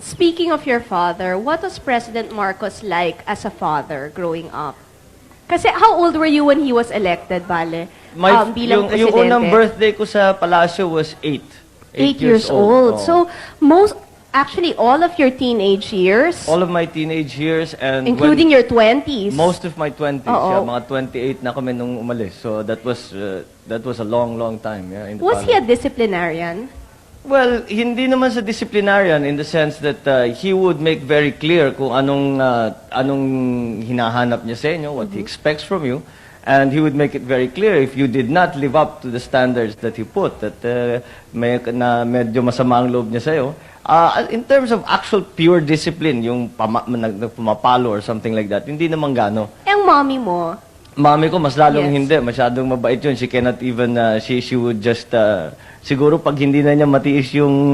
Speaking of your father, what was President Marcos like as a father growing up? Kasi how old were you when he was elected, Bale? Bilang presidente? Yung unang birthday ko sa Palacio was 8. 8 years old. Oo. So, actually, all of your teenage years, All of my teenage years and including your 20s. most of my 20s, Oo. yeah, mga 28 na kami nung umalis. So that was a long, long time. Yeah, in the Was he a palace. disciplinarian? Well, hindi naman sa disciplinarian in the sense that he would make very clear kung anong hinahanap niya sa inyo, what he expects from you. And he would make it very clear if you did not live up to the standards that he put, that medyo masama ang loob niya sa'yo. In terms of actual pure discipline, yung pumapalo or something like that, hindi naman gano. Ang mommy mo, Mami ko, mas lalong Yes. hindi. Masyadong mabait yun. She cannot even, she would just, siguro pag hindi na niya matiis yung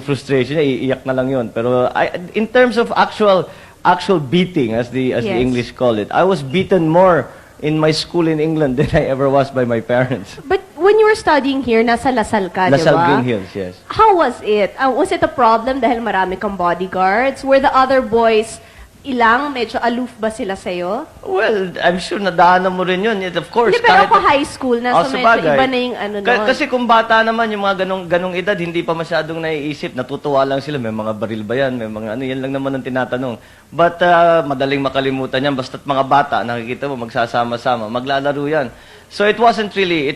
frustration niya, iiyak na lang yun. Pero in terms of actual beating, as the Yes. English call it, I was beaten more in my school in England than I ever was by my parents. but when you were studying here, nasa Lasal ka, di Lasal ba? Green Hills, yes. How was it? Was it a problem dahil marami kang bodyguards? Were the other boys medyo aloof ba sila sa'yo? Well, I'm sure nadaanan mo rin yun. Of course. Hindi, pero kahit- ako high school na, so medyo sabagay. iba na yung ano nun. Kasi kung bata naman, yung mga ganong edad, hindi pa masyadong naiisip. Natutuwa lang sila. May mga baril ba yan? May mga ano, yan lang naman ang tinatanong. But madaling makalimutan yan. Basta't mga bata, nakikita mo, magsasama-sama, maglalaro yan. So it wasn't really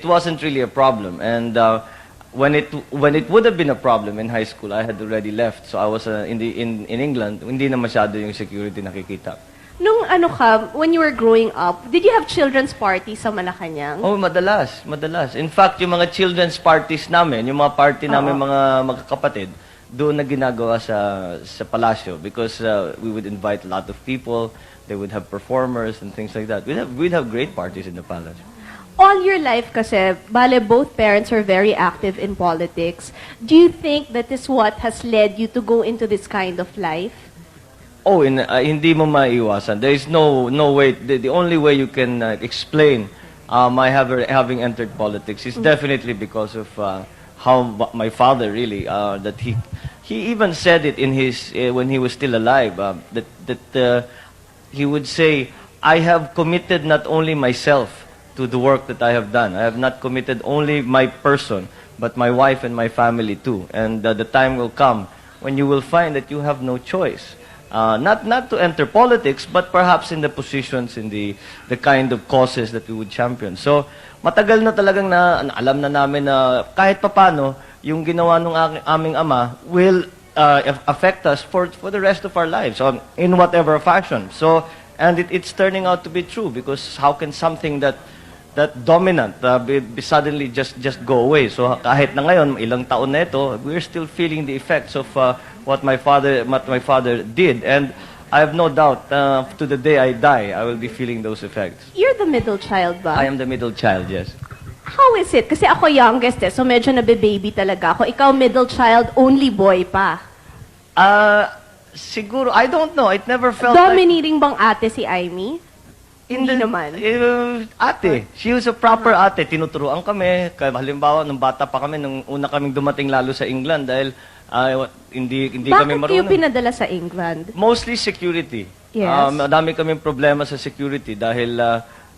a problem. And when it would have been a problem in high school, I had already left. So I was in England. Hindi na masyado yung security nakikita. Nung when you were growing up, did you have children's parties sa Malacanang? Oh, madalas. In fact, yung mga children's parties namin, yung mga party namin mga magkakapatid, doon na ginagawa sa Palacio because we would invite a lot of people. They would have performers and things like that. We'd have great parties in the palace. All your life kasi, bale, both parents are very active in politics. Do you think that is what has led you to go into this kind of life? Oh, hindi mo maiiwasan. There is no way. The only way you can explain my having entered politics is definitely because of how my father really that he even said it in his when he was still alive that he would say, I have committed not only myself to the work that I have done. I have not committed only my person, but my wife and my family too. And the time will come when you will find that you have no choice. Not to enter politics, but perhaps in the positions, in the kind of causes that we would champion. So, matagal na talagang alam na namin na kahit papano, yung ginawa ng aming ama will affect us for the rest of our lives, in whatever fashion. So, and it's turning out to be true, because how can something that dominant be suddenly just go away? So kahit na ngayon ilang taon na ito, we're still feeling the effects of what my father did, and I have no doubt to the day I die I will be feeling those effects. You're the middle child ba? I am the middle child, yes. How is it? Kasi ako youngest so medyo nabe-baby talaga ako. Ikaw middle child, only boy pa. Siguro, I don't know, it never felt Dominating bang ate si Aimee? Hindi naman. Ate. She was a proper ate. Tinuturuan kami. Halimbawa, nung bata pa kami, nung una kaming dumating lalo sa England dahil hindi kami Bakit marunong. kayo pinadala sa England? Mostly security. Yes. Madami kaming problema sa security dahil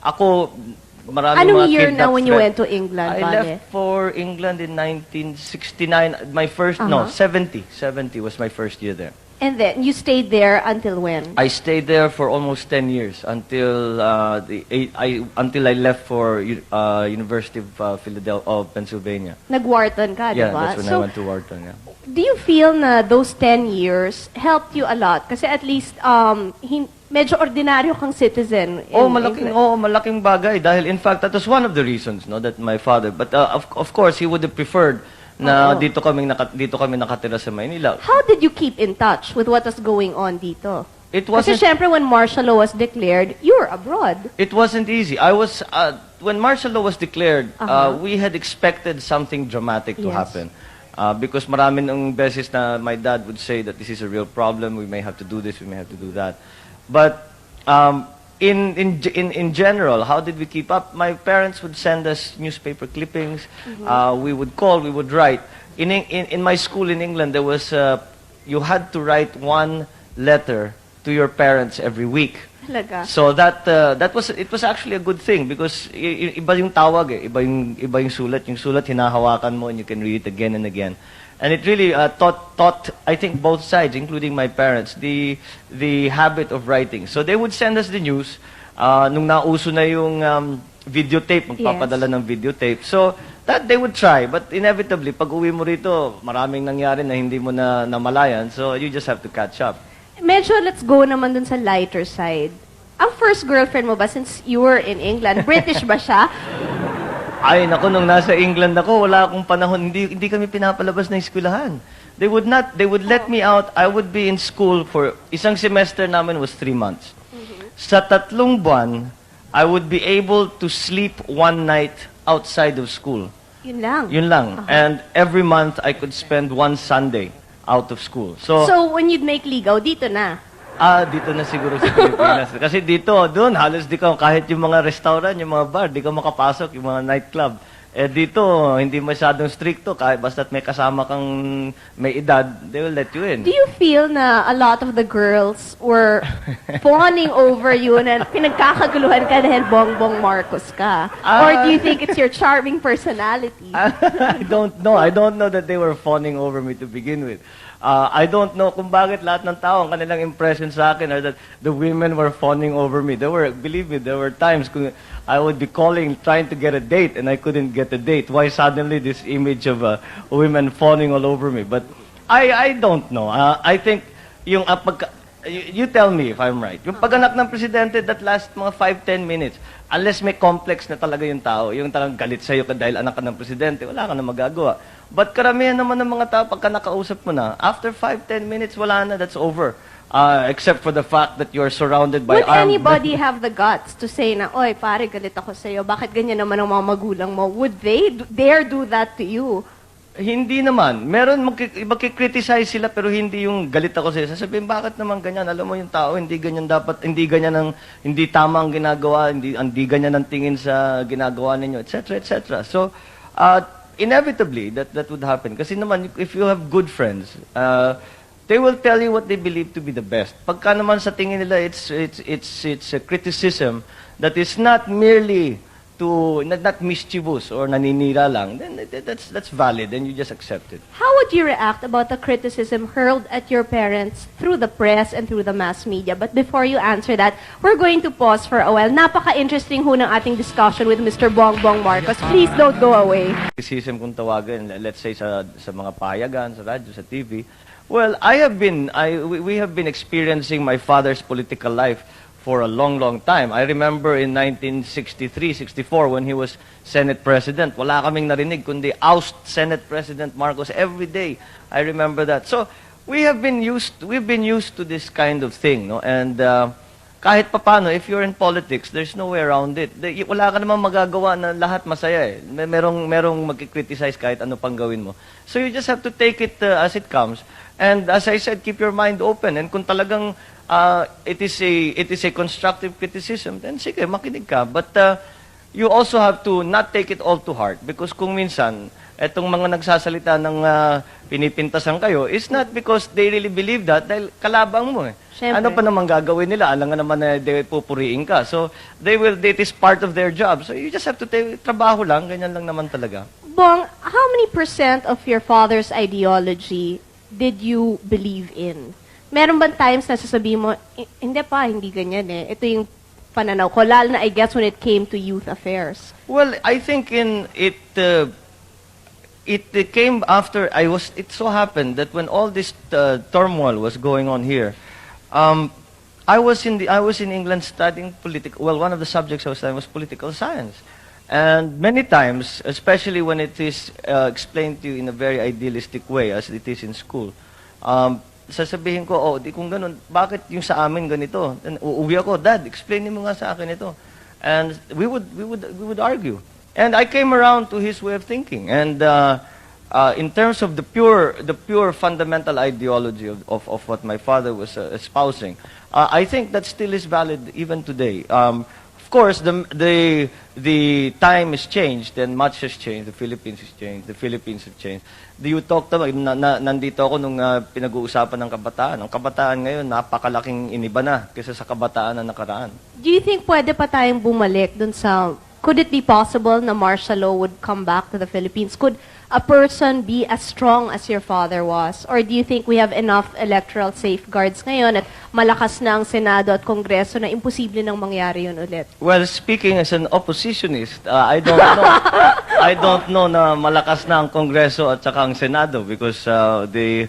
ako, maraming Anong mga year na kidnapped when you friends. went to England, I Bale? left for England in 1969. My first, 70. 70 was my first year there. And then, you stayed there until when? I stayed there for almost 10 years until until I left for University of Pennsylvania. Nag-Wharton ka, di Yeah, ba? that's when I went to Wharton. Yeah. Do you feel na those 10 years helped you a lot? Kasi at least, medyo ordinaryo kang citizen. Malaking bagay dahil in fact that was one of the reasons, no, that my father. But of course he would have preferred na dito kami nakatira sa Maynila. How did you keep in touch with what was going on dito? It Kasi wasn't syempre when martial law was declared, you were abroad. It wasn't easy. I was when martial law was declared, we had expected something dramatic to Yes. happen. Because marami ng beses na my dad would say that this is a real problem, we may have to do this, we may have to do that. But in general, how did we keep up? My parents would send us newspaper clippings. We would call, we would write. In my school in England, there was you had to write one letter to your parents every week. Talaga. So that was it was actually a good thing because iba yung tawag iba yung sulat hinahawakan mo and you can read it again and again. And it really taught I think both sides, including my parents, the habit of writing. So they would send us the news nung nauso na yung videotape, magpapadala ng videotape. So that they would try, but inevitably pag uwi mo rito, maraming nangyari na hindi mo na namalayan. So you just have to catch up. Medyo let's go naman dun sa lighter side. Ang first girlfriend mo ba, since you were in England, British ba siya? Ay, naku, nung nasa England ako, wala akong panahon, hindi kami pinapalabas ng eskwelahan. They would let me out. I would be in school for, isang semester namin was 3 months. Sa 3 buwan, I would be able to sleep one night outside of school. Yun lang. Yun lang. And every month, I could spend one Sunday out of school. So when you'd make ligaw, dito na? Dito na siguro sa Pilipinas. Kasi dito, doon, halos di ka, kahit yung mga restaurant, yung mga bar, di ka makapasok, yung mga nightclub. Dito, hindi masyadong stricto, kahit basta't may kasama kang may edad, they will let you in. Do you feel na a lot of the girls were fawning over you na pinagkakaguluhan ka dahil Bongbong Marcos ka? Or do you think it's your charming personality? I don't know. I don't know that they were fawning over me to begin with. I don't know kung bakit lahat ng tao, ang kanilang impression sa akin are that the women were fawning over me. Believe me, there were times I would be calling, trying to get a date, and I couldn't get a date. Why suddenly this image of women fawning all over me? But I don't know. I think yung you tell me if I'm right. Yung pag-anak ng presidente, that last mga 5-10 minutes, unless may complex na talaga yung tao, yung talagang galit sa'yo dahil anak ka ng presidente, wala ka na magagawa. But karamihan naman ng mga tao, pagka nakausap mo na, after 5-10 minutes, wala na, that's over. Except for the fact that you're surrounded by Would anybody have the guts to say na, oy, pare, galit ako sa'yo, bakit ganyan naman ang mga magulang mo? Would they dare do that to you? Hindi naman. Meron, magkikriticize sila pero hindi yung galit ako sa'yo. Sasabihin, bakit naman ganyan? Alam mo yung tao, hindi ganyan dapat, hindi tama ang ginagawa, hindi ganyan ang tingin sa ginagawa ninyo, etc., etc. So, inevitably, that would happen. Kasi naman, if you have good friends, they will tell you what they believe to be the best. Pagka naman sa tingin nila, it's a criticism that is not merely not mischievous or naninira lang, then that's valid and you just accept it. How would you react about the criticism hurled at your parents through the press and through the mass media? But before you answer that, we're going to pause for a while. Napaka-interesting ho ng ating discussion with Mr. Bongbong Marcos. Please don't go away. Criticism kung tawagin, let's say sa mga payagan, sa radyo, sa TV. Well, we have been experiencing my father's political life for a long, long time. I remember in 1963-64 when he was Senate President, wala kaming narinig kundi oust Senate President Marcos every day. I remember that. So we've been used to this kind of thing, no? And kahit papano, if you're in politics, there's no way around it. Wala ka namang magagawa na lahat masaya eh. Merong magkikriticize kahit ano pang gawin mo. So you just have to take it as it comes. And as I said, keep your mind open. And kung talagang it is a constructive criticism, then sige, makinig ka. But you also have to not take it all to heart. Because kung minsan, etong mga nagsasalita ng pinipintasan kayo, is not because they really believe that, dahil kalabang mo eh. Siyempre. Ano pa naman gagawin nila? Alam nga naman na pupuriin ka. So, it is part of their job. So, you just have to trabaho lang, ganyan lang naman talaga. Bong, how many % of your father's ideology did you believe in? Meron bang times na sasabihin mo, hindi ganyan eh. Ito yung pananaw ko. Lalo na, I guess, when it came to youth affairs. Well, I think it came after it so happened that when all this turmoil was going on here, I was in England studying one of the subjects I was studying was political science. And many times, especially when it is explained to you in a very idealistic way, as it is in school, sasabihin ko, di kung ganun, bakit yung sa amin ganito? And uuwi ako, Dad, explain mo nga sa akin ito. And we would argue. And I came around to his way of thinking. And in terms of the pure fundamental ideology of what my father was espousing, I think that still is valid even today. Of course, the time has changed and much has changed. The Philippines has changed. The Philippines have changed. Do you talk to nandito ako nung pinag-uusapan ng kabataan. Ang kabataan ngayon, napakalaking iniba na kaysa sa kabataan na nakaraan. Do you think pwede pa tayong bumalik dun sa, could it be possible na martial law would come back to the Philippines? Could a person be as strong as your father was? Or do you think we have enough electoral safeguards ngayon at malakas na ang Senado at Kongreso na imposible nang mangyari yun ulit? Well, speaking as an oppositionist, I don't know. I don't know na malakas na ang Kongreso at saka ang Senado because the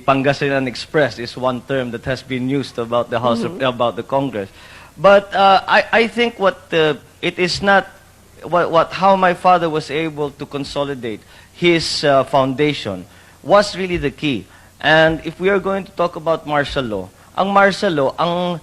Pangasinan Express is one term that has been used about the House about the Congress. But I think it is not how my father was able to consolidate his foundation was really the key. And if we are going to talk about martial law, ang martial law, ang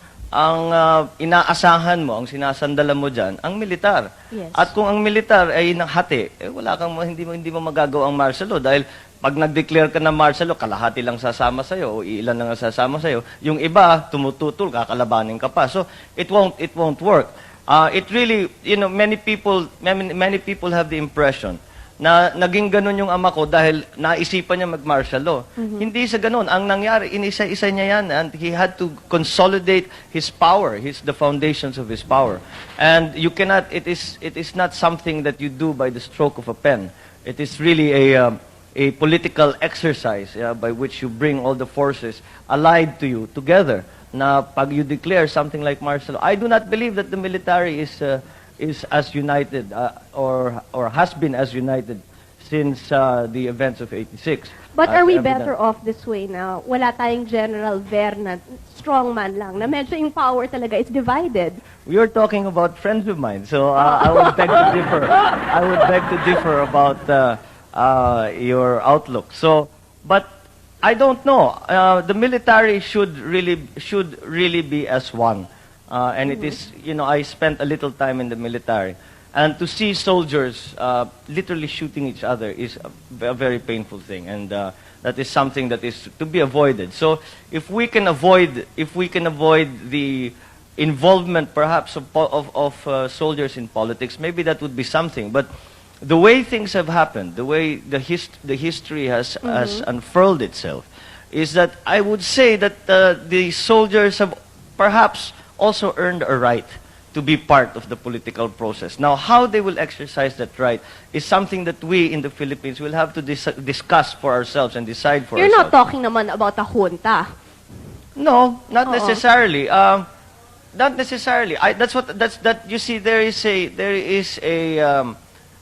inaasahan mo, ang sinasandalan mo diyan, ang militar. Yes. At kung ang militar ay hati, wala kang hindi mo magagawa ang martial law dahil pag nag-declare ka ng martial law, kalahati lang sasama sa iyo o ilan lang ang sasama sa iyo. Yung iba tumututol, kakalabanin ka pa. So it won't work. It really, many people have the impression na naging ganun yung ama ko dahil naisipan niya mag-martial law. Hindi sa ganun. Ang nangyari, inisa-isa niya yan and he had to consolidate his power, the foundations of his power. And you cannot, it is not something that you do by the stroke of a pen. It is really a political exercise by which you bring all the forces allied to you together. Na pag you declare something like martial law, I do not believe that the military is as united or has been as united since the events of 86. But are we better off this way now? Wala tayong General Ver na strongman lang, na medyo yung power talaga is divided. We are talking about friends of mine, so I would beg to differ. I would beg to differ about your outlook. So, but I don't know. The military should really be as one. And it is, I spent a little time in the military. And to see soldiers literally shooting each other is a very painful thing. And that is something that is to be avoided. So if we can avoid the involvement perhaps of soldiers in politics, maybe that would be something. But the way things have happened, the way the history has unfurled itself, is that I would say that the soldiers have perhaps also earned a right to be part of the political process. Now, how they will exercise that right is something that we in the Philippines will have to discuss for ourselves and decide for You're ourselves. not talking naman about a junta. No, not necessarily. Not necessarily. You see, there is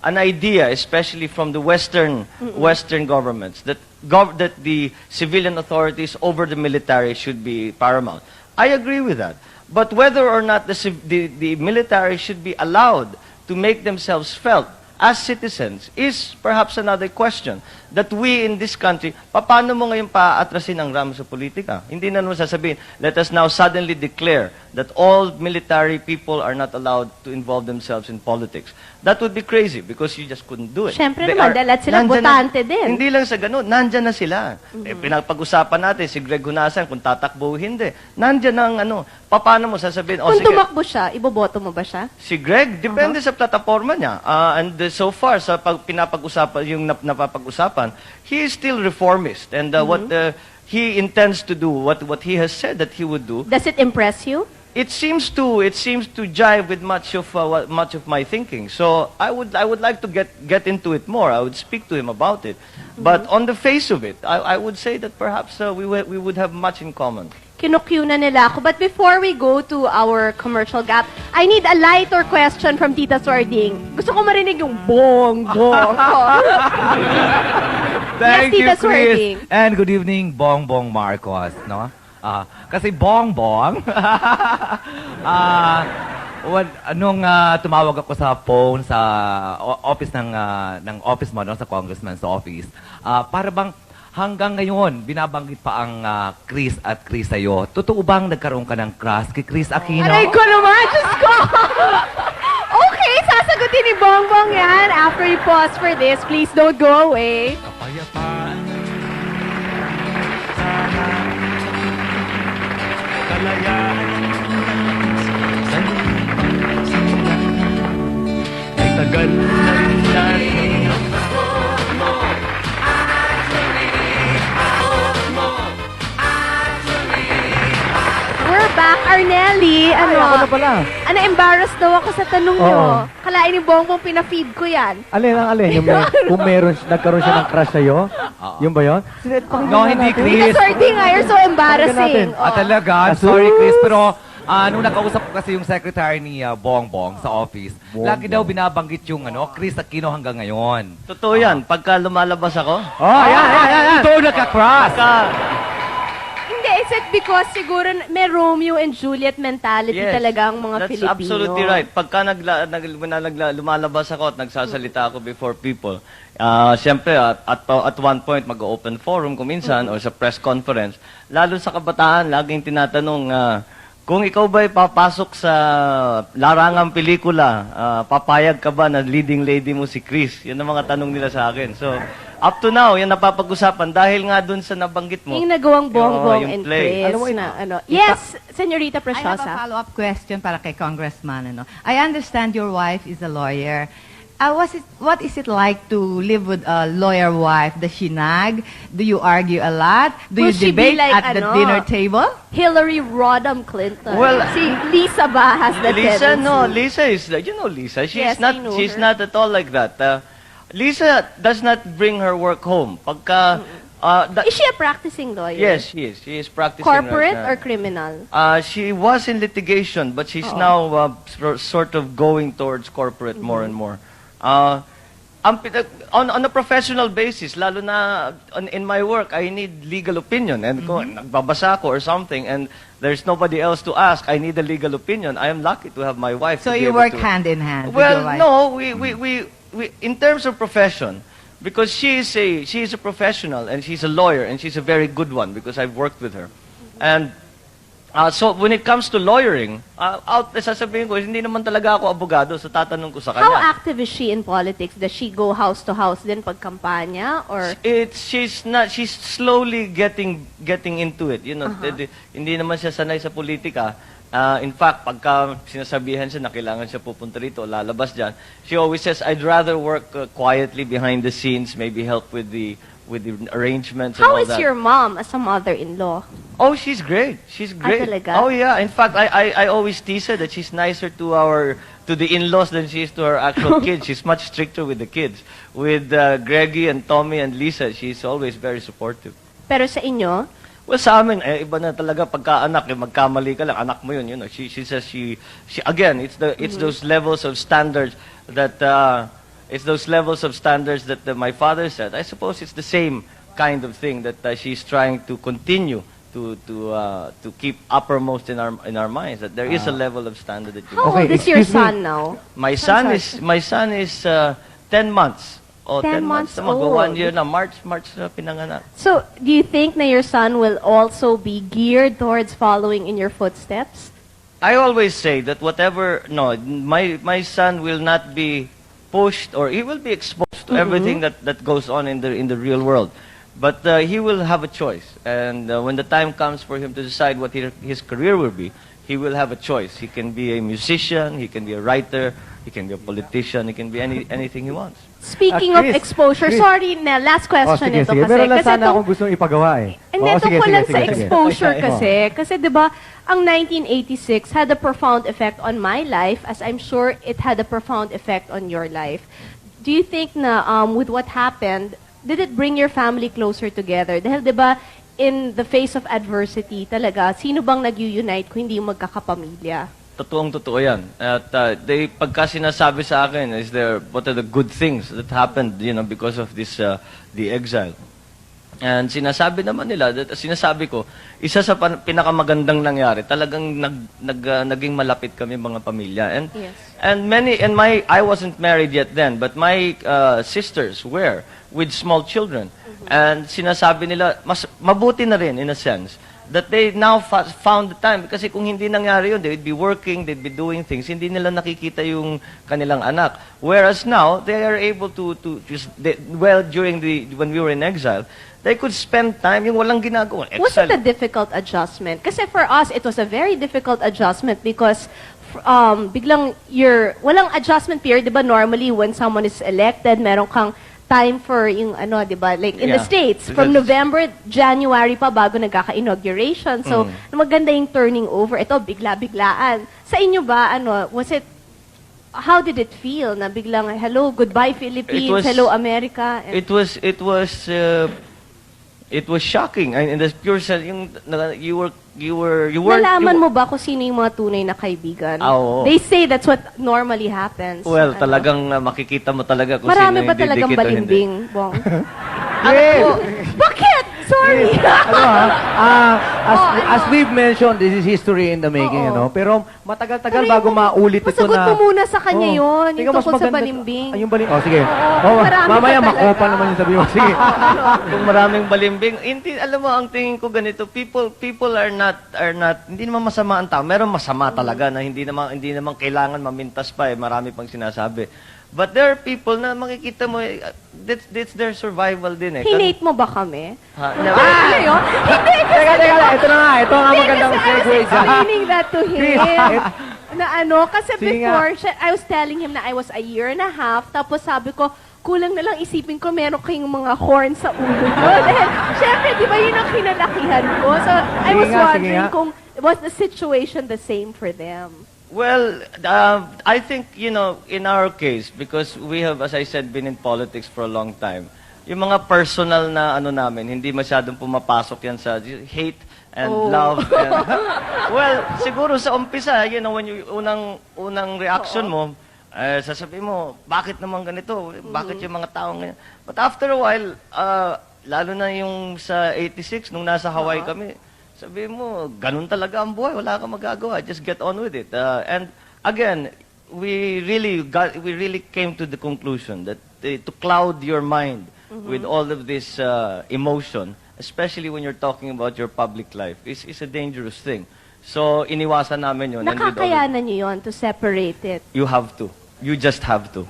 an idea, especially from the Western governments, that the civilian authorities over the military should be paramount. I agree with that. But whether or not the military should be allowed to make themselves felt as citizens is perhaps another question. That we in this country, paano mo ngayon paatrasin ang ramo sa politika? Hindi na naman sasabihin, let us now suddenly declare that all military people are not allowed to involve themselves in politics. That would be crazy because you just couldn't do it. Siyempre naman, dahil at sila botante din. Hindi lang sa ganun, nandyan na sila. Pinapag-usapan natin si Greg Hunasan kung tatakbo o hindi. Nandyan ang paano mo sasabihin? Kung tumakbo siya, iboboto mo ba siya? Si Greg, depende sa plataforma niya. And so far, sa pinapag-usapan, yung napapag-usapan, he is still reformist. And what he intends to do, what he has said that he would do. Does it impress you? It seems to jive with much of my thinking. So I would like to get into it more. I would speak to him about it. But on the face of it, I would say that perhaps we would have much in common. Kinukyu na nila ako. But before we go to our commercial gap, I need a lighter question from Tita Swarding. Gusto ko marinig yung bong. Thank Yes, you, Tita Kris. Swarding. And good evening, Bongbong Marcos, no? Kasi Bongbong, nung tumawag ako sa phone sa office ng office mo, no, sa congressman's office, para bang hanggang ngayon, binabanggit pa ang Kris at Kris sa'yo. Totoo bang nagkaroon ka ng crush kay Kris Aquino? Aray ko naman, Diyos ko! Okay, sasagutin ni Bongbong yan after we pause for this. Please don't go away. Kapayapaan sana kalayaan sa back, Arnelli. Ay, ako na pala. Embarrass daw ako sa tanong Oo. nyo. Kalain ni Bongbong, pinafeed ko yan. Alin? Kung nagkaroon siya ng crush sa'yo? Yung ba yun? No, hindi, Hindi Kris. ka sorting nga, you're so embarrassing. natin. Talaga? I'm sorry, Kris. Pero nung nakausap ko kasi yung secretary ni Bongbong sa office, lagi daw binabanggit yung Kris Aquino hanggang ngayon. Totoo yan. Pagka lumalabas ako, Oh, yan. Ito nagka-crush. Hindi, is it because siguro may Romeo and Juliet mentality talaga ang mga that's Pilipino? absolutely right. Pagka lumalabas ako at nagsasalita ako before people, siyempre, at one point, mag-open forum kung minsan, o sa press conference, lalo sa kabataan, laging tinatanong, kung ikaw ba'y papasok sa larangang pelikula, papayag ka ba na leading lady mo si Kris? Yan ang mga tanong nila sa akin. So, up to now, yan napapag-usapan dahil nga dun sa nabanggit mo. Yung nagawang Bongbong yung and play. Chris Alam mo, na Yes, Senorita I have a Preciosa. follow-up question para kay Congressman. I understand your wife is a lawyer. What is it like to live with a lawyer wife? Does she nag? Do you argue a lot? Do Will you she be debate like, at the dinner table? Hillary Rodham Clinton. Well, si Lisa ba has the Lisa, tendency? no. Lisa is, you know Lisa. Yes, I know She's her. not at all like that. Lisa does not bring her work home. Pagka, Is she a practicing lawyer? yes, she is. She is practicing Corporate right now. or criminal? She was in litigation, but she's now sort of going towards corporate more and more. On a professional basis, lalo na in my work, I need legal opinion. And kung nagbabasa ko or something, and there's nobody else to ask, I need a legal opinion. I am lucky to have my wife. So to be you able work to- hand in hand with Well, your wife? no, we in terms of profession, because she is a professional and she's a lawyer and she's a very good one because I've worked with her. And so when it comes to lawyering, sasabihin ko, hindi naman talaga ako abogado, so tatanong ko sa kanya. How active is she in politics? Does she go house to house din pag kampanya? Or She's slowly getting into it. You know, hindi naman siya sanay sa politika. In fact, pagka sinasabihan siya na kailangan siya pupunta rito, lalabas dyan, she always says, I'd rather work quietly behind the scenes, maybe help with the arrangements and how all is that. your mom as a mother-in-law? Oh, she's great. She's great. talaga? Oh, yeah. In fact, I always tease her that she's nicer to the in-laws than she is to her actual kids. She's much stricter with the kids. With Greggy and Tommy and Lisa, she's always very supportive. Pero sa inyo, Well, sa amin, iba na talaga pagka-anak, magkamali ka lang, anak mo yun, you know. She says again, it's those levels of standards that my father said. I suppose it's the same kind of thing that she's trying to continue to keep uppermost in our minds, that there is a level of standard that you how Okay, old is your excuse me. son now? My son is 10 months. Oh, 10 months Mag-1 old. year na. March na pinanganak. So, do you think na your son will also be geared towards following in your footsteps? I always say that my son will not be pushed, or he will be exposed to everything that goes on in the real world. But he will have a choice. And when the time comes for him to decide what his career will be, he will have a choice. He can be a musician, he can be a writer, he can be a politician, he can be anything he wants. Speaking Chris, of exposure, Chris. sorry, Nel, last question ito kasi. Meron lang Kasi sana itong- akong gustong ipagawa eh. Hindi, Oo, tungkol lang sa sige. exposure Okay, kasi. Kasi di ba, ang 1986 had a profound effect on my life, as I'm sure it had a profound effect on your life. Do you think na with what happened, did it bring your family closer together? Dahil di ba, in the face of adversity talaga, sino bang nag-unite kung hindi yung magkakapamilya? Totoo yan. At pagka sinasabi sa akin, what are the good things that happened, because of this, the exile. And sinasabi naman nila, sinasabi ko, isa sa pinakamagandang nangyari, talagang naging malapit kami mga pamilya. And Yes. and I wasn't married yet then, but my sisters were with small children. And sinasabi nila, mas mabuti na rin in a sense that they now found the time. Kasi kung hindi nangyari yun, they'd be working, they'd be doing things, hindi nila nakikita yung kanilang anak. Whereas now, they are able to when we were in exile, they could spend time, yung walang ginagawa. Was it a difficult adjustment? Kasi for us, it was a very difficult adjustment because biglang walang adjustment period, di ba? Normally, when someone is elected, meron kang time for yung ano, 'di ba? Like in the Yeah. States, from Because- November, January pa bago nagkaka-inauguration. So, maganda yung turning over. Ito bigla-biglaan. Sa inyo ba how did it feel na biglang hello, goodbye Philippines, It was- hello America? And- It was shocking. In the pure sense, you were Nalaman mo ba kung sino yung mga tunay na kaibigan? Oo. They say that's what normally happens. Well, Ano? talagang makikita mo talaga kung Marami sino ba yung talagang didikit o hindi. balimbing, Bong? Yes. Bakit? Sorry. Ano as we've mentioned, this is history in the making, Oo. Pero matagal-tagal Pero bago yung- maulit ito masagot na... mo muna sa kanya yun, yung Tingnan, mas tungkol sa maganda- balimbing. Ay, yung balimbing. Oh, sige. Oo, marami mamaya pa talaga. makopa naman yung sabi mo. Sige. Kung maraming balimbing, hindi, alam mo, ang tingin ko ganito, people are not, hindi naman masama ang tao. Meron masama talaga na hindi naman kailangan mamintas pa marami pang sinasabi. But there are people na makikita mo, that's their survival din Hinate mo ba kami? Ha, Ano yun? Hindi, Teka, ito na nga. Ito nga magandang kasi I was segue dyan. explaining that to him. Na kasi Sige before, I was telling him na I was a year and a half, tapos sabi ko, kulang na lang isipin ko meron kayong mga horn sa ulo ko. Dahil, syempre, di ba yun ang kinalakihan ko? So, I Sige was nga, sige wondering nga. kung was the situation the same for them? Well, I think, in our case, because we have, as I said, been in politics for a long time, yung mga personal na namin, hindi masyadong pumapasok yan sa hate and love. And, well, siguro sa umpisa, when unang reaction mo, sasabihin mo, bakit naman ganito? Bakit yung mga taong ganyan? But after a while, lalo na yung sa 86, nung nasa Hawaii kami, sabihin mo, ganun talaga ang buhay, wala kang magagawa, just get on with it. And again, we really came to the conclusion that to cloud your mind with all of this emotion, especially when you're talking about your public life, is a dangerous thing. So, iniwasan namin yun. And with all of- Nakakayanan niyo yun to separate it. you have to. You just have to.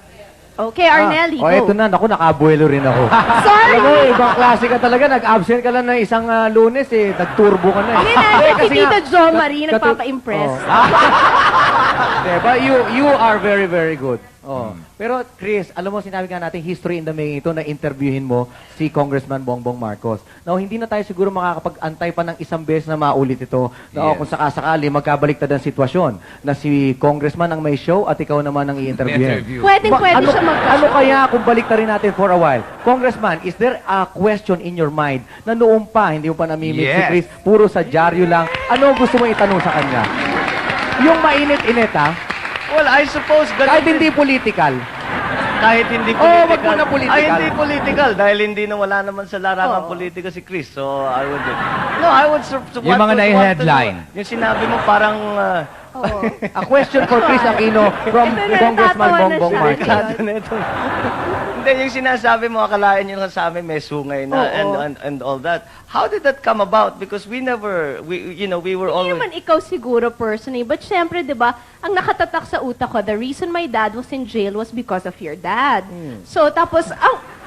Okay, Arnelli, Oh, go. ito na. Naku, nakabuelo rin ako. Sorry! Alam mo, ibang klase ka talaga. Nag-absent ka lang ng isang Lunes Nag-turbo ka na Hindi na, si Kasi nga, Tita Jo Marie katu- nagpapa-impress. But you are very, very good. Pero Kris, alam mo, sinabi nga natin, history in the making ito na interviewin mo si Congressman Bongbong Marcos. Now, hindi na tayo siguro makakapag-antay pa ng isang beses na maulit ito. Na kung sakasakali, magkabaliktad ang sitwasyon na si Congressman ang may show at ikaw naman ang i-interviewin. Pwede ano, siya ano kaya kung baliktarin natin for a while? Congressman, is there a question in your mind na noong pa, hindi mo pa namimit si Yes. Kris, puro sa dyaryo lang, ano ang gusto mo itanong sa kanya? Yung mainit-init, Well, I suppose ganun kahit din. hindi political. Kahit hindi Oh, political. wag mo na political. Ay, hindi political. Dahil hindi na wala naman sa larangan politika si Kris. So, I would... No, I would... Yung mga nai-headline. Yung sinabi mo parang... A question for Kris Aquino from Ito, Congressman natatawa na Bongbong siya. Marcos. Delikado na ito. Hindi, yung sinasabi mo, akalain nyo sa amin may sungay na and all that. How did that come about? Because we were Hindi always... naman ikaw siguro personally, but syempre, di ba, ang nakatatak sa utak ko, the reason my dad was in jail was because of your dad. So, tapos,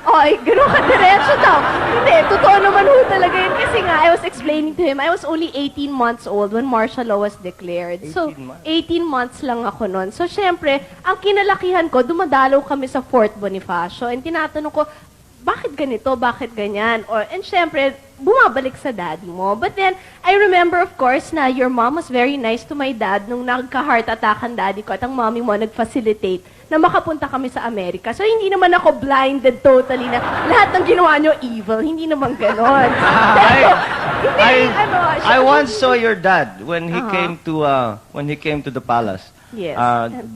gano'n ka diretso daw. Hindi, totoo naman ho talaga yun. Kasi nga, I was explaining to him, I was only 18 months old when martial law was declared. So, 18 months lang ako noon. So, syempre, ang kinalakihan ko, dumadalaw kami sa Fort Bonifacio. And tinatanong ko, bakit ganito? Bakit ganyan? And syempre, bumabalik sa daddy mo. But then, I remember, of course, na your mom was very nice to my dad nung nagka-heart attack ang daddy ko at ang mommy mo nag-facilitate na makapunta kami sa Amerika. So, hindi naman ako blinded totally na lahat ng ginawa nyo evil. Hindi naman ganon. I once saw your dad when he came to the palace. Yes.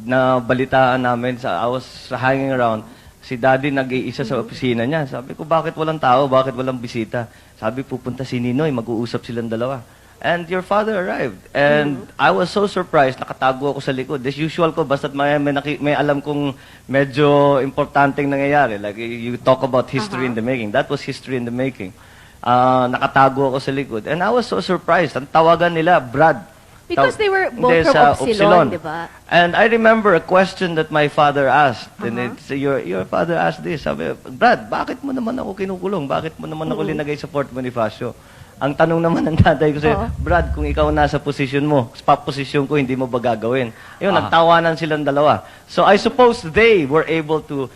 Na balitaan namin I was hanging around. Si Daddy nag-iisa sa opisina niya. Sabi ko, bakit walang tao? Bakit walang bisita? Sabi, pupunta si Ninoy, mag-uusap silang dalawa. And your father arrived. And I was so surprised, nakatago ako sa likod. As usual ko, basta't may alam kong medyo importanteng nangyayari. Like, you talk about history in the making. That was history in the making. Nakatago ako sa likod. And I was so surprised. Ang tawagan nila, Brad. Because they were both Hindi, from sa Upsilon, di ba? And I remember a question that my father asked. And it's, your father asked this. Sabi, Brad, bakit mo naman ako kinukulong? Bakit mo naman ako linagay sa Fort Bonifacio? Ang tanong naman ng tatay ko sa'yo, Brad, kung ikaw nasa posisyon mo, sa posisyon ko, hindi mo ba gagawin? Ayun, nagtawanan silang dalawa. So I suppose they were able to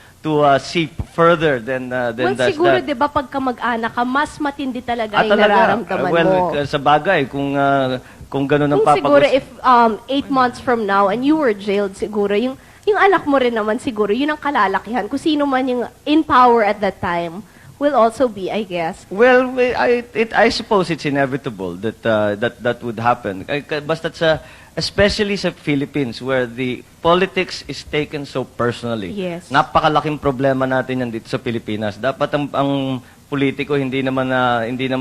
see further than Well, that. siguro, di ba, pagka mag-anak ka, mas matindi talaga yung Talaga. nararamdaman Well, mo. sa bagay, kung ganun ang Kung siguro, papag- if 8 months from now and you were jailed, siguro, yung anak mo rin naman siguro, yun ang kalalakihan. Kung sino man yung in power at that time, will also be, I guess. Well, I suppose it's inevitable that would happen. Basta especially sa Philippines, where the politics is taken so personally. Yes. Napakalaking problema natin yan dito sa Pilipinas. Dapat ang politiko hindi naman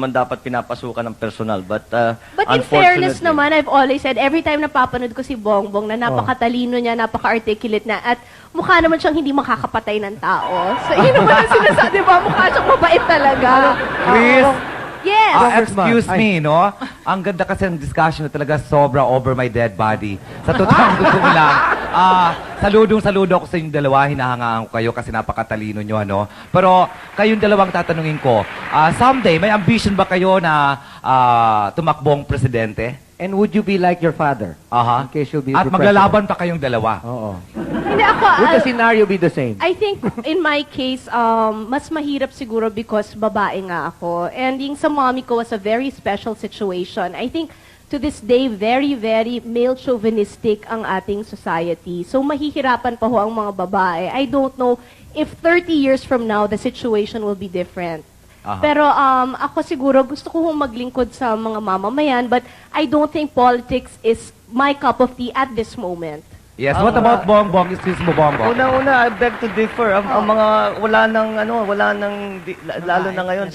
dapat pinapasukan ng personal. But But in fairness naman, I've always said, every time napapanood ko si Bongbong na napakatalino niya, napaka-articulate na, at mukha naman siyang hindi makakapatay ng tao. So, yun naman ang sinasabi, di ba? Mukha siyang mabait talaga. Chris, Yes. excuse me, no? Ang ganda kasi ng discussion na talaga sobra over my dead body. Sa totoo lang, saludo ako sa inyong dalawa. Hinahangaan ko kayo kasi napakatalino nyo, ano? Pero kayong dalawang tatanungin ko, someday, may ambition ba kayo na tumakbong presidente? And would you be like your father? Aha. In case you'll be At the maglalaban pa kayong dalawa. president? Oo. Hindi ako, Would the scenario be the same? I think in my case, mas mahirap siguro because babae nga ako. And yung sa mommy ko was a very special situation. I think to this day, very, very male chauvinistic ang ating society. So mahihirapan pa ho ang mga babae. I don't know if 30 years from now, the situation will be different. Aha. Pero ako siguro gusto ko hong maglingkod sa mga mamamayan, but I don't think politics is my cup of tea at this moment. Yes, what about Bongbong? Excuse mo, Bongbong. Una, I beg to differ. Ang mga, wala nang, lalo na ngayon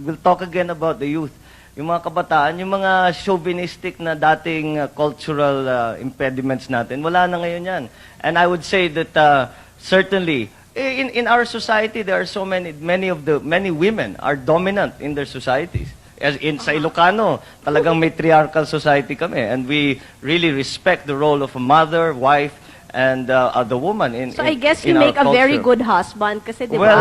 we'll talk again about the youth. Yung mga kabataan, yung mga chauvinistic na dating cultural impediments natin, wala na ngayon yan. And I would say that certainly, in our society, there are so many women are dominant in their societies. Sa Ilocano, talagang matriarchal society kami, and we really respect the role of a mother, wife, and the woman in So I guess in you our make a very culture. good husband kasi di ba? Well,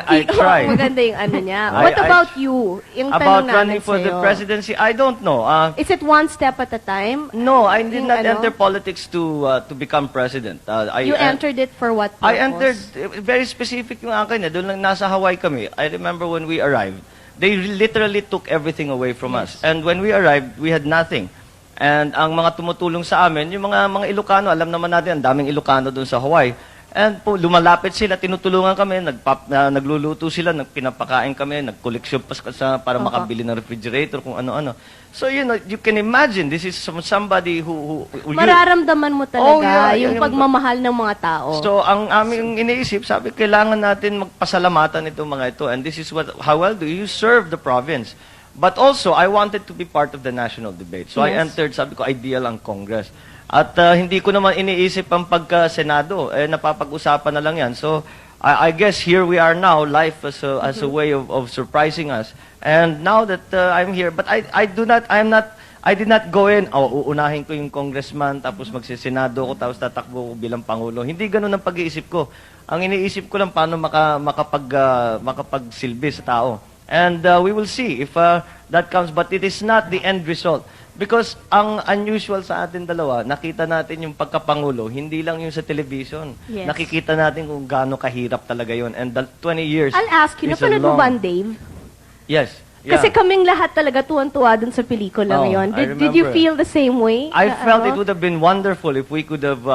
I try. Maganda yung ano niya. I- What I- about you? Yung About tanong running namin for the sa'yo. presidency, I don't know. Is it one step at a time? No, I did Yung not ano? enter politics to become president. You entered it for what purpose? I entered, very specific yung akin. Doon lang nasa Hawaii kami. I remember when we arrived, they literally took everything away from us. And when we arrived, we had nothing. And ang mga tumutulong sa amin, yung mga Ilocano, alam naman natin, ang daming Ilocano doon sa Hawaii. And po, lumalapit sila, tinutulungan kami, nagluluto sila, pinapakain kami, nagkoleksyon pa para makabili ng refrigerator, kung ano-ano. So, you can imagine, this is somebody who Mararamdaman mo talaga Oh, yeah, yung pagmamahal ng mga tao. So, ang aming iniisip, sabi, kailangan natin magpasalamatan itong mga ito. And this is how well do you serve the province? But also, I wanted to be part of the national debate. So, I Yes. entered, sabi ko, ideal ang Congress. At hindi ko naman iniisip ang pagka-Senado. Napapag-usapan na lang yan. So, I guess here we are now, life as a way of surprising us. And now that I'm here, but I did not go in, uunahin ko yung congressman, tapos magsisenado ko, tapos tatakbo ko bilang Pangulo. Hindi ganun ang pag-iisip ko. Ang iniisip ko lang paano makapagsilbi sa tao. And we will see if that comes, but it is not the end result. Because ang unusual sa atin dalawa, nakita natin yung pagkapangulo, hindi lang yung sa television. Yes. Nakikita natin kung gaano kahirap talaga yon. And 20 years I'll ask you, is a napanood mo long- ba ang Dave? Yes. Yeah. Kasi kaming lahat talaga tuwan-tuwa dun sa pelikula Oh, ngayon. I Did you remember. feel the same way? I Na felt ano? it would have been wonderful if we could have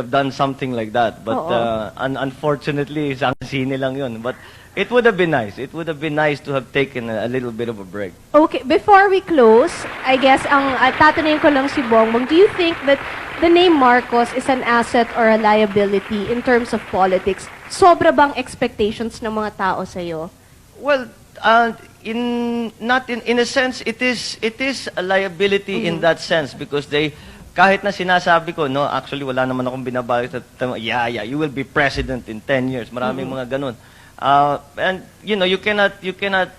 done something like that. But Oo. unfortunately, sa sine lang yun. But it would have been nice. It would have been nice to have taken a little bit of a break. Okay, before we close, I guess ang tatanungin ko lang si Bongbong, do you think that the name Marcos is an asset or a liability in terms of politics? Sobra bang expectations ng mga tao sa'yo? Well, in a sense, it is a liability in that sense because kahit na sinasabi ko, no, actually wala naman akong binabayad at you will be president in 10 years. Maraming mga ganun. And you cannot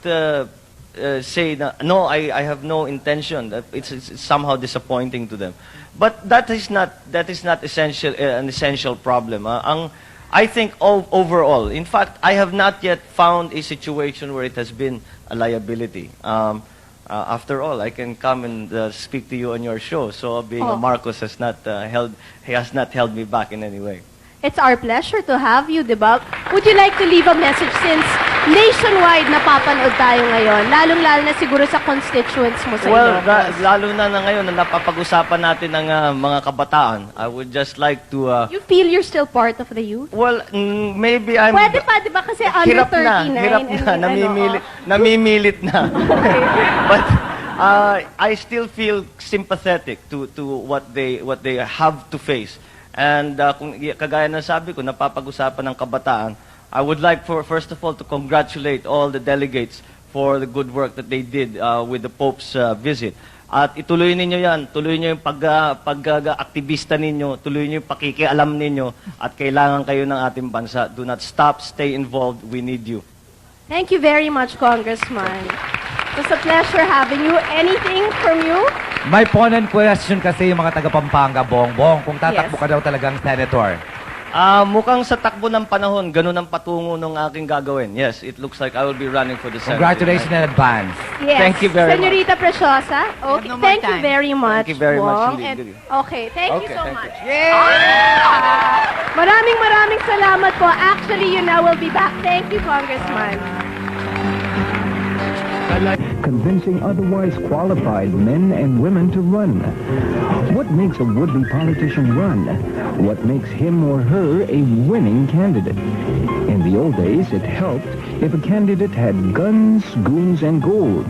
say na, no, I have no intention. That it's somehow disappointing to them. But that is not an essential problem. I think overall, in fact, I have not yet found a situation where it has been a liability. After all, I can come and speak to you on your show. So being a Marcos has not held me back in any way. It's our pleasure to have you, di ba? Would you like to leave a message since nationwide napapanood tayo ngayon, lalong-lalo na siguro sa constituents mo sa Well, Ilocos? lalo na ngayon na napapag-usapan natin ng mga kabataan, I would just like to... You feel you're still part of the youth? well, maybe I'm... Pwede pa, di ba? Kasi under hirap 39. na, hirap na, namimilit na. But I still feel sympathetic to what they have to face. And kung kagaya ng sabi ko, napapag-usapan ng kabataan, I would like first of all to congratulate all the delegates for the good work that they did with the Pope's visit. At ituloy ninyo yan, tuloy nyo yung pag-aktivista ninyo, tuloy nyo yung pakikialam ninyo, at kailangan kayo ng ating bansa. Do not stop, stay involved, we need you. Thank you very much, Congressman. It was a pleasure having you. Anything from you? May ponent question kasi yung mga taga-Pampanga, Bongbong, kung tatakbo Yes. ka daw talagang senator. Mukhang sa takbo ng panahon, ganun ang patungo ng aking gagawin. Yes, it looks like I will be running for the Senate. Congratulations in advance. Yes. Thank you very much. Senorita Preciosa. Okay. no more Thank you time. very much. Thank you very much Wong. indeed. And- okay. Thank you Okay, so thank much. Yay! Maraming salamat po. Actually, you now will be back. Thank you, Congressman. Convincing otherwise qualified men and women to run. What makes a would-be politician run? What makes him or her a winning candidate? In the old days, it helped if a candidate had guns, goons, and gold.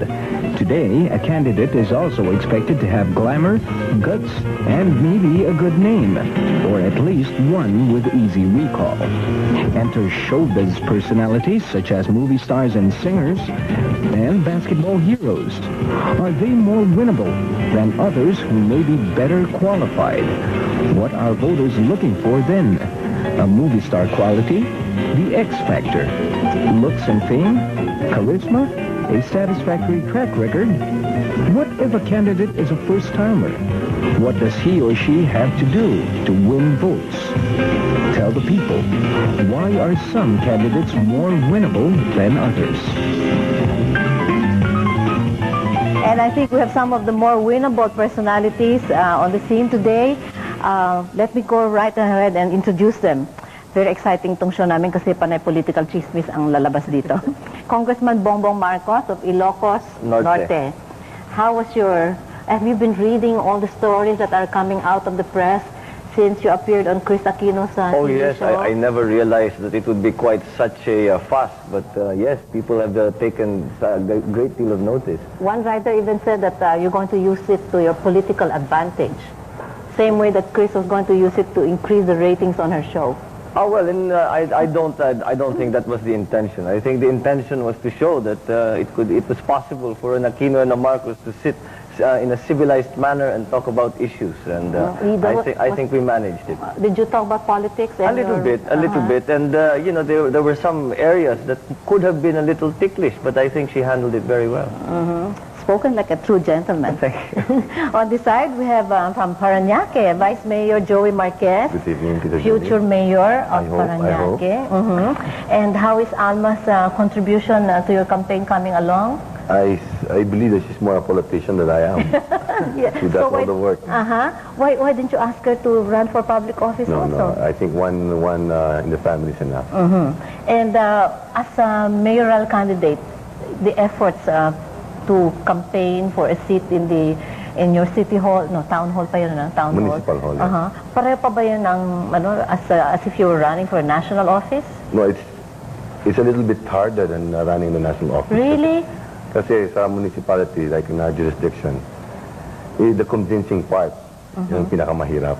Today, a candidate is also expected to have glamour, guts, and maybe a good name, or at least one with easy recall. Enter showbiz personalities such as movie stars and singers, and basketball heroes. Are they more winnable than others who may be better qualified? What are voters looking for then? A movie star quality? The X Factor? Looks and fame? Charisma? A satisfactory track record? What if a candidate is a first-timer? What does he or she have to do to win votes? Tell the people, why are some candidates more winnable than others? And I think we have some of the more winnable personalities on the scene today. Let me go right ahead and introduce them. Very exciting tong show namin kasi panay political chismis ang lalabas dito. Congressman Bongbong Marcos of Ilocos Norte. Have you been reading all the stories that are coming out of the press since you appeared on Kris Aquino's Oh TV yes, show? I never realized that it would be quite such a fuss, but yes, people have taken a great deal of notice. One writer even said that you're going to use it to your political advantage. Same way that Kris was going to use it to increase the ratings on her show. Oh well, I don't think that was the intention. I think the intention was to show that it was possible for an Aquino and a Marcos to sit in a civilized manner and talk about issues, and I think we managed it. Did you talk about politics? A little bit, and you know, there were some areas that could have been a little ticklish, but I think she handled it very well. Spoken like a true gentleman. Thank you. On this side, we have from Parañaque, Vice Mayor Joey Marquez, Good evening, Tita future Julie. mayor of I hope. Parañaque. And how is Alma's contribution to your campaign coming along? I believe that she's more a politician than I am. Yeah. She does all the work. Why didn't you ask her to run for public office No, also? I think one in the family is enough. And as a mayoral candidate, the efforts to campaign for a seat in your city hall, town hall pa yun, town Municipal hall, yeah. Pareho pa ba yun ang, as if you were running for a national office? No, it's a little bit harder than running the national office. Really? Kasi sa municipality, like in our jurisdiction, the convincing part, yung pinakamahirap.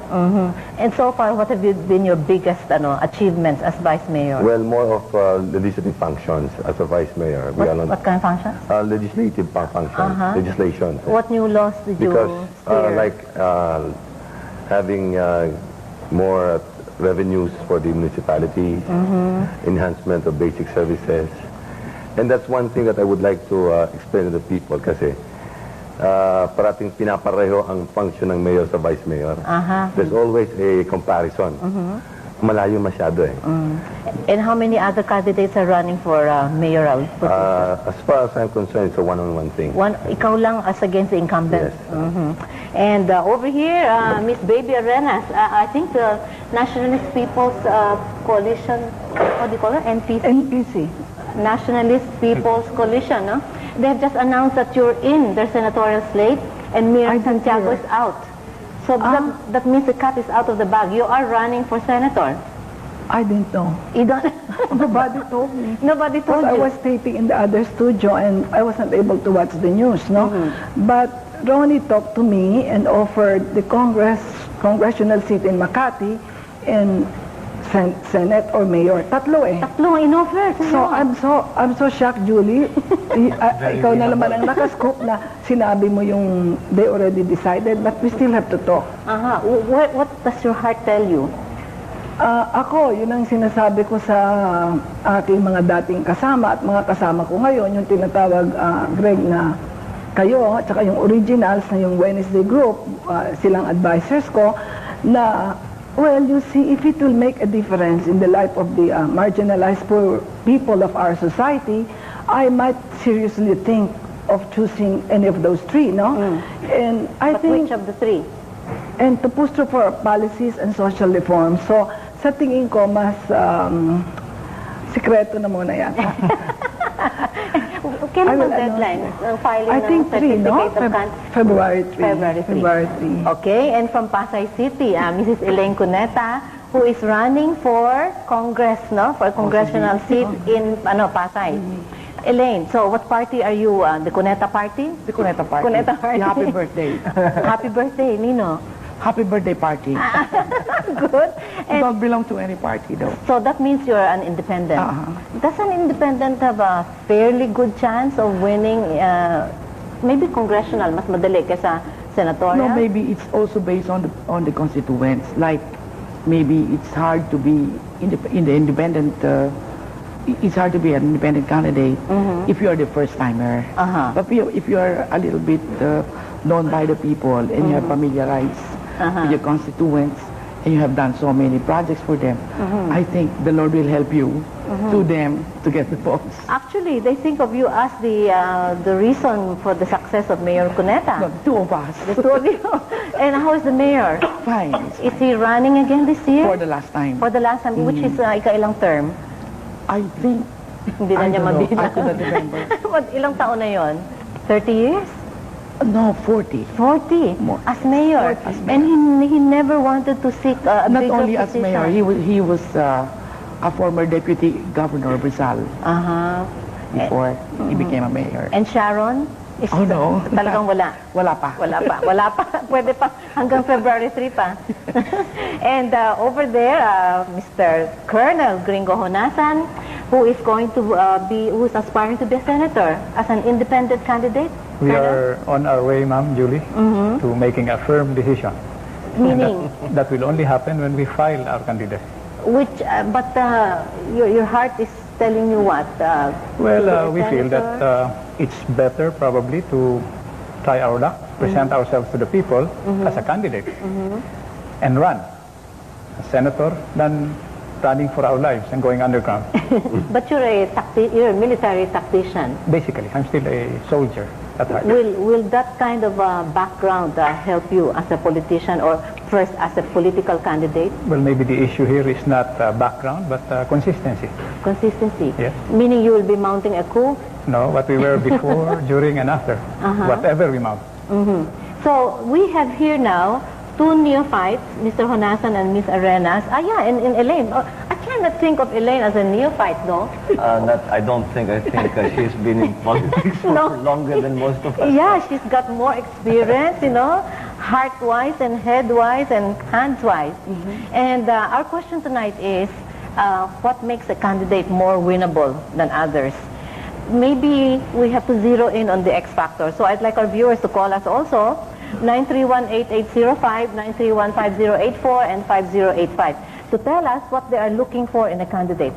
And so far, what have been your biggest achievements as vice mayor? Well, more of legislative functions as a vice mayor. What kind of functions? Legislative functions, legislation. What new laws did you Because steer? having more revenues for the municipality, enhancement of basic services. And that's one thing that I would like to explain to the people kasi parating pinapareho ang function ng mayor sa vice mayor. There's always a comparison. Malayo masyado eh. And how many other candidates are running for mayoral position? As far as I'm concerned, it's a one-on-one thing. Ikaw lang as against the incumbent. Yes. And over here, Miss Baby Arenas, I think Nationalist People's Coalition, what do you call it? NPC? NPC. Nationalist People's Coalition, no? They've just announced that you're in their senatorial slate and I Miriam didn't Santiago hear. is out. So that means the cat is out of the bag. You are running for senator. I didn't know. You don't... Nobody told me. Nobody told Because I you. was taping in the other studio and I wasn't able to watch the news, no? But Ronnie talked to me and offered the congressional seat in Makati and Senate or Mayor. Tatlo eh. Tatlong in-offer. So I'm so shocked, Julie. Ikaw na naman ang nakascoop na sinabi mo yung they already decided, but we still have to talk. What does your heart tell you? Ako, yun ang sinasabi ko sa aking mga dating kasama at mga kasama ko ngayon, yung tinatawag Greg na kayo, at saka yung originals na yung Wednesday group, silang advisors ko, na well, you see, if it will make a difference in the life of the marginalized poor people of our society, I might seriously think of choosing any of those three, no? And I But think... which of the three? And to push through for policies and social reforms. So, sa tingin ko, mas sikreto na muna yan. Kailan I will ang deadline? Ang filing I ng think 3, no? certificate of February 3. February 3. February 3. Okay, and from Pasay City, Mrs. Elaine Cuneta, who is running for Congress, no? For a congressional seat in Pasay. Elaine, so what party are you? The Cuneta party? The Cuneta Party. Cuneta party. The happy birthday. Happy birthday, Nino. Happy birthday party. Good. I don't belong to any party though. So that means you're an independent. Does an independent have a fairly good chance of winning, maybe congressional, mas madali kaysa senatorial? No, maybe it's also based on the constituents. Like maybe it's hard to be in the independent. It's hard to be an independent candidate if you are the first timer. But if you are a little bit known by the people and you have familiarized with your constituents and you have done so many projects for them, I think the Lord will help you to them to get the votes. Actually, they think of you as the reason for the success of Mayor Cuneta. No, the two of us. The two of you. And how is the mayor? Fine. Is he running again this year? For the last time. For the last time, which is ikailang term? I think, Hindi na I niya don't know. mabina. I could not remember. Ilang taon na yon? 30 years? No, 40. 40? More. As mayor? 40 as mayor. And he never wanted to seek a Not bigger only as position. mayor, he was a former deputy governor of Rizal before he became a mayor. And Sharon? Oh, no. Talagang wala. Wala pa. Wala pa. Pwede pa. Hanggang February 3 pa. And over there, Mr. Colonel Gringo Honasan, who is going to who is aspiring to be a senator as an independent candidate. We are on our way, Ma'am Julie, to making a firm decision. Meaning? And that will only happen when we file our candidacy. Which, but your heart is telling you what? Well, we feel that it's better probably to try our luck, present ourselves to the people as a candidate, and run as senator than running for our lives and going underground. But you're a military tactician. Basically, I'm still a soldier at heart. Will that kind of background help you as a politician or first as a political candidate? Well, maybe the issue here is not background, but consistency. Consistency? Yes. Meaning you will be mounting a coup? No, what we were before, during, and after. Whatever we mount. So we have here now two neophytes, Mr. Honasan and Ms. Arenas. And Elaine. Oh, I cannot think of Elaine as a neophyte, no? I don't think. I think she's been in politics for longer than most of us. Yeah, she's got more experience, heart-wise and head-wise and hands-wise. And our question tonight is, what makes a candidate more winnable than others? Maybe we have to zero in on the X factor. So I'd like our viewers to call us also, 931-8805, 931-5084, and 5085, to tell us what they are looking for in a candidate.